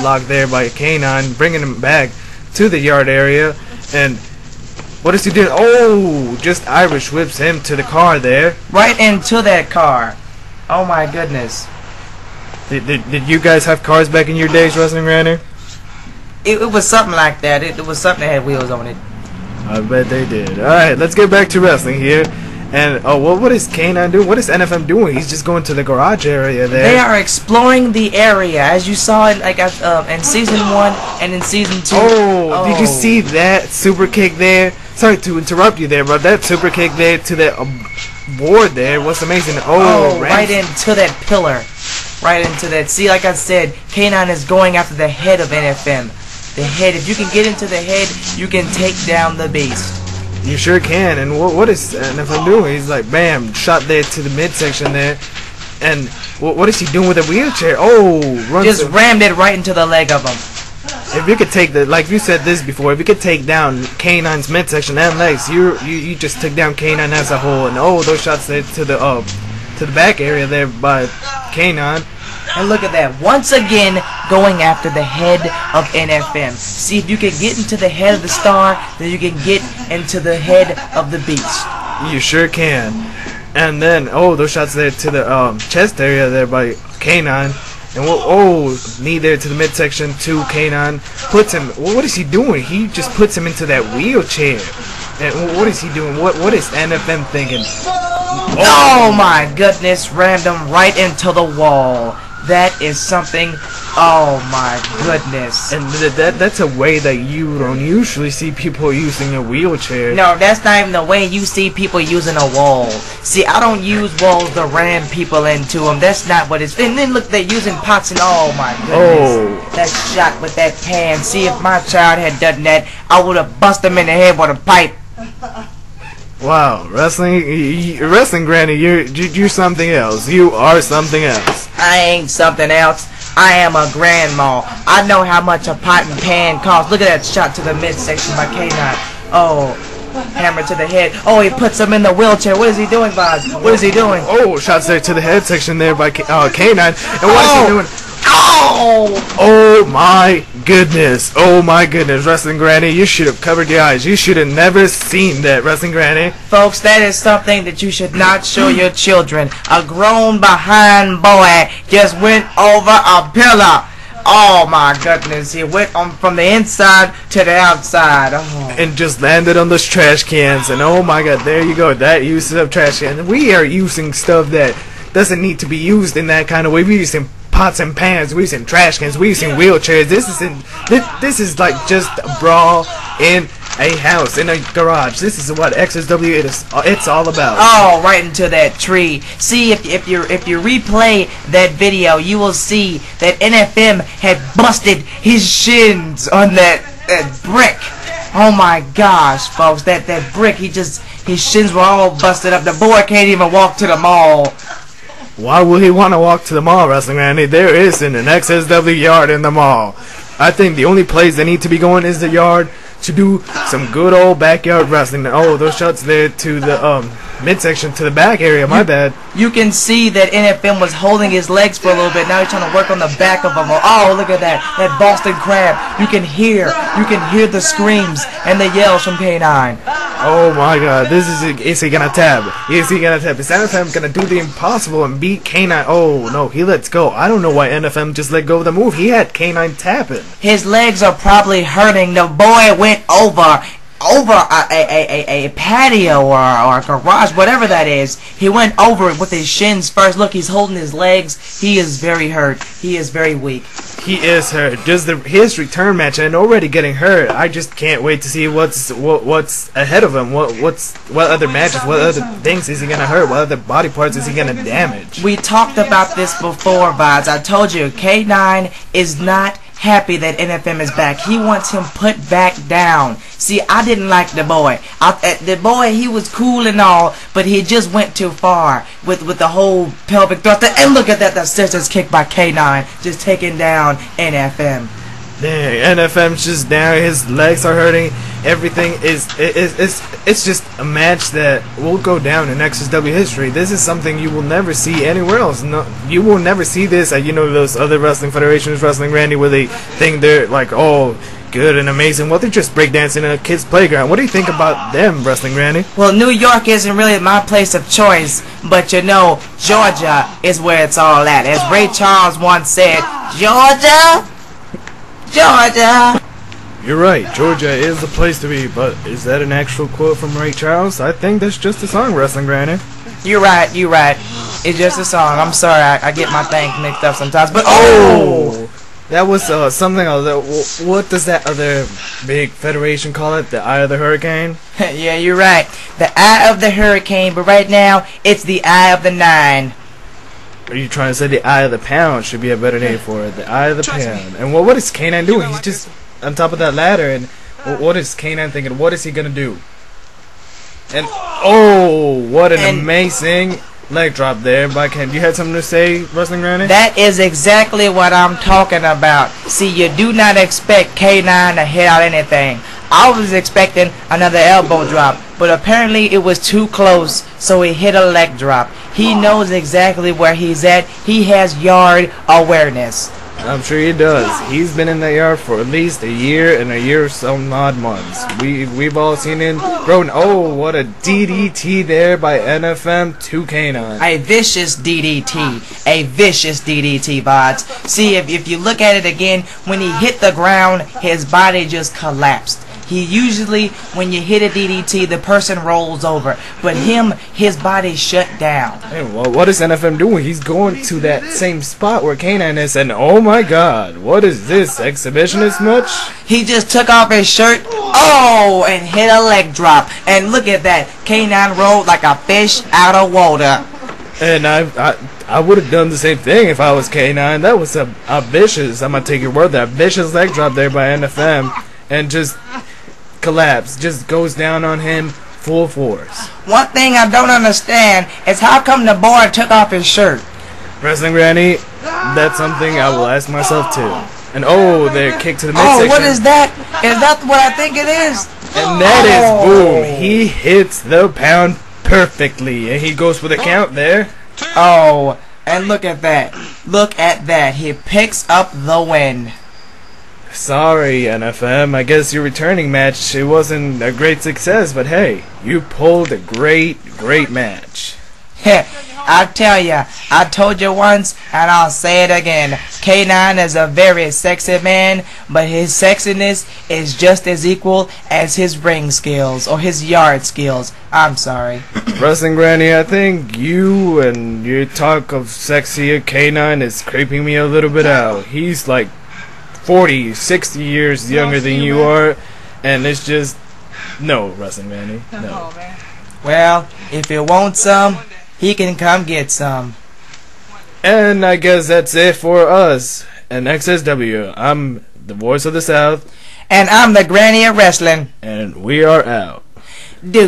headlock there by K9, bringing him back to the yard area. And what is he doing? Oh, just Irish whips him to the car there. Right into that car. Oh my goodness. Did you guys have cars back in your days, Wrestling Granny? It was something like that. It was something that had wheels on it. I bet they did. Alright, let's get back to wrestling here. And, oh, well, what is K9 doing? What is NFM doing? He's just going to the garage area there. They are exploring the area, as you saw in, in Season 1 and in Season 2. Oh, did you see that super kick there? Sorry to interrupt you there, but that super kick there to that board there was amazing. Oh, right into that pillar. Right into that. See, like I said, K9 is going after the head of NFM. The head. If you can get into the head, you can take down the beast. You sure can. And what is NFM doing? He's like, bam, shot there to the midsection there. And what is he doing with a wheelchair? Oh, just rammed it right into the leg of him. If you could take like you said this before, if you could take down K9's midsection and legs, you just took down K9 as a whole. And oh, those shots there to the back area there by K9. And look at that, once again going after the head of NFM. See, if you can get into the head of the star, then you can get into the head of the beast. You sure can. And then, oh, those shots there to the chest area there by K9. And knee there to the midsection to K9. Puts him, what is he doing? He just puts him into that wheelchair. And what is he doing? What is NFM thinking? Oh my goodness, rammed him right into the wall. That is something, oh my goodness. And that's a way that you don't usually see people using a wheelchair. No, that's not even the way you see people using a wall. See, I don't use walls to ram people into them. That's not what it's... And then look, they're using pots and... Oh my goodness. Oh. That shot with that pan. See, if my child had done that, I would have busted him in the head with a pipe. Wow, wrestling Granny, you're something else. You are something else. I ain't something else. I am a grandma. I know how much a pot and pan costs. Look at that shot to the midsection by K9. Oh, hammer to the head. Oh, he puts him in the wheelchair. What is he doing, Boz? What is he doing? Oh, shots there to the head section there by K9. And what is he doing? Oh! Oh my goodness. Oh my goodness, Wrestling Granny, you should have covered your eyes. You should have never seen that, Wrestling Granny. Folks, that is something that you should not show your children. A grown behind boy just went over a pillar. Oh my goodness, he went from the inside to the outside. Oh. And just landed on those trash cans. And oh my god, there you go, that use of trash cans. We are using stuff that doesn't need to be used in that kind of way. We're using pots and pans, we're using trash cans, we're using wheelchairs. This is like just a brawl in a house, in a garage. This is what XSW it's all about. Oh, right into that tree. See, if you replay that video, you will see that NFM had busted his shins on that brick. Oh my gosh, folks, that brick, his shins were all busted up. The boy can't even walk to the mall. Why would he want to walk to the mall, Wrestling Granny? There isn't an XSW yard in the mall. I think the only place they need to be going is the yard to do some good old backyard wrestling. Oh, those shots there to the midsection to the back area. My bad. You can see that NFM was holding his legs for a little bit. Now he's trying to work on the back of them. Oh, look at that Boston Crab. You can hear the screams and the yells from K9. Oh my god, is he gonna tap? Is he gonna tap? Is NFM gonna do the impossible and beat K9? Oh no, he lets go. I don't know why NFM just let go of the move. He had K9 tapping. His legs are probably hurting. The boy went over a patio or a garage, whatever that is. He went over it with his shins first. Look, he's holding his legs. He is very hurt. He is very weak. He is hurt. Just his return match and already getting hurt. I just can't wait to see what's ahead of him. What other matches? What other things is he gonna hurt? What other body parts is he gonna damage? We talked about this before, Vaz. I told you, K9 is not happy that NFM is back. He wants him put back down. See, I didn't like the boy. The boy, he was cool and all, but he just went too far with the whole pelvic thrust. And look at that, the scissors kick by K9, just taking down NFM. Dang, NFM's just down. His legs are hurting. Everything is it's just a match that will go down in XSW history. This is something you will never see anywhere else. No, you will never see this at those other wrestling federations, Wrestling Randy, where they think they're like all good and amazing. Well, they're just breakdancing in a kid's playground. What do you think about them, Wrestling Randy? Well, New York isn't really my place of choice, but Georgia is where it's all at. As Ray Charles once said, Georgia. You're right, Georgia is the place to be, but is that an actual quote from Ray Charles? I think that's just a song, Wrestling Granny. You're right. It's just a song. I'm sorry, I get my things mixed up sometimes, but that was something else. What does that other big federation call it? The Eye of the Hurricane? Yeah, you're right. The Eye of the Hurricane, but right now, it's the Eye of the Nine. Are you trying to say the Eye of the Pound should be a better name for it? The Eye of the Pound. And what is Kanan doing? He's just on top of that ladder, and what is Kanan thinking? What is he gonna do? And what an amazing leg drop there by Kanan. You had something to say, Wrestling Granny? That is exactly what I'm talking about. See, you do not expect K9 to hit out anything. I was expecting another elbow drop, but apparently it was too close, so he hit a leg drop. He knows exactly where he's at. He has yard awareness. I'm sure he does. He's been in the yard for at least a year and a year or some odd months. We've all seen him growing. Oh, what a DDT there by NFM to Kanan. A vicious DDT. A vicious DDT, Vods. See, if you look at it again, when he hit the ground, his body just collapsed. He usually, when you hit a DDT, the person rolls over. But his body shut down. Hey, well, what is NFM doing? He's going to that same spot where Kanan is, and oh my god, what is this, exhibitionist much? He just took off his shirt, and hit a leg drop. And look at that, Kanan rolled like a fish out of water. And I would have done the same thing if I was Kanan. That was a vicious, I'm going to take your word, that vicious leg drop there by NFM. And just collapse, just goes down on him full force. One thing I don't understand is how come the boy took off his shirt? Wrestling Granny, that's something I will ask myself too. And they're kicked to the midsection. What is that? Is that what I think it is? And that is boom. He hits the pound perfectly, and he goes for the count there. And look at that. Look at that. He picks up the win. Sorry, NFM. I guess your returning match, it wasn't a great success, but hey, you pulled a great match. I tell ya, I told you once, and I'll say it again. K9 is a very sexy man, but his sexiness is just as equal as his ring skills, or his yard skills. I'm sorry. Wrestling Granny, I think you and your talk of sexy K9 is creeping me a little bit out. He's like 40, 60 years younger than you are, and it's just no, Wrestling Manny, no. Well, if you want some, he can come get some. And I guess that's it for us and XSW. I'm the voice of the South, and I'm the Granny of Wrestling, and we are out. Dude.